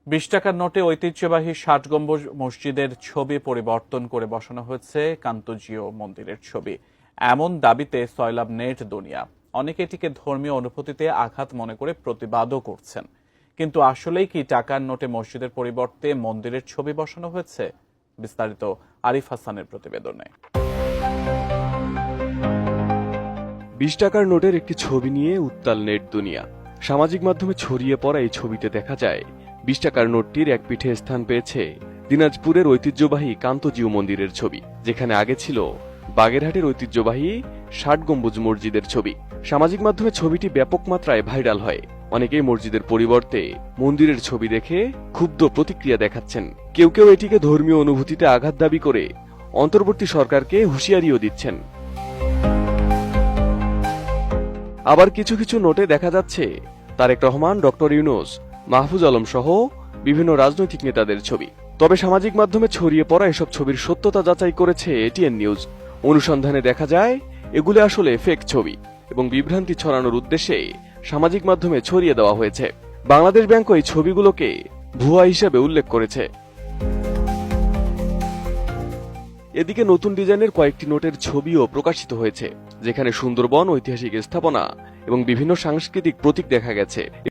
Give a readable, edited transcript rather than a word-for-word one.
২০ টাকার নোটে ঐতিহ্যবাহী ৬০ গম্বুজ মসজিদের ছবি পরিবর্তন করে বসানো হয়েছে কান্তজিও মন্দিরের ছবি। এমন দাবিতে সয়লাব নেট দুনিয়া। অনেকে এটিকে ধর্মীয় অনুভূতিতে আঘাত মনে করে প্রতিবাদও করছেন। কিন্তু আসলেই কি টাকার নোটে মসজিদের পরিবর্তে মন্দিরের ছবি বসানো হয়েছে? বিস্তারিত আরিফ হাসানের প্রতিবেদনে। ২০ টাকার নোটের একটি ছবি নিয়ে উত্তাল নেট দুনিয়া। সামাজিক মাধ্যমে ছড়িয়ে পড়া এই ছবিতে দেখা যায় ২০ টাকার নোটটির এক পিঠে স্থান পেয়েছে দিনাজপুরের ঐতিহ্যবাহী কান্তজিউ মন্দিরের ছবি, যেখানে আগে ছিল বাগেরহাটের ঐতিহ্যবাহী ৬০ গম্বুজ মসজিদের ছবি। সামাজিক মাধ্যমে ছবিটি ব্যাপক মাত্রায় ভাইরাল হয়। অনেকেই মসজিদের পরিবর্তে মন্দিরের ছবি দেখে ক্ষুব্ধ প্রতিক্রিয়া দেখাচ্ছেন। কেউ কেউ এটিকে ধর্মীয় অনুভূতিতে আঘাত দাবি করে অন্তর্বর্তী সরকারকে হুঁশিয়ারিও দিচ্ছেন। আবার কিছু কিছু নোটে দেখা যাচ্ছে তারেক রহমান, ডক্টর ইউনূস, মাহফুজ আলম সহ বিভিন্ন রাজনৈতিক নেতাদের ছবি। তবে সামাজিক মাধ্যমে ছড়িয়ে পড়া এসব ছবির সত্যতা যাচাই করেছে এটিএন নিউজ। অনুসন্ধানে দেখা যায় এগুলো আসলে ফেক ছবি এবং বিভ্রান্তি ছড়ানোর উদ্দেশ্যে সামাজিক মাধ্যমে ছড়িয়ে দেওয়া হয়েছে। বাংলাদেশ ব্যাংক এই ছবিগুলোকে ভুয়া হিসেবে উল্লেখ করেছে। এদিকে নতুন ডিজাইনের কয়েকটি নোটের ছবিও প্রকাশিত হয়েছে, যেখানে সুন্দরবন, ঐতিহাসিক স্থাপনা এবং বিভিন্ন সাংস্কৃতিক প্রতীক দেখা গেছে।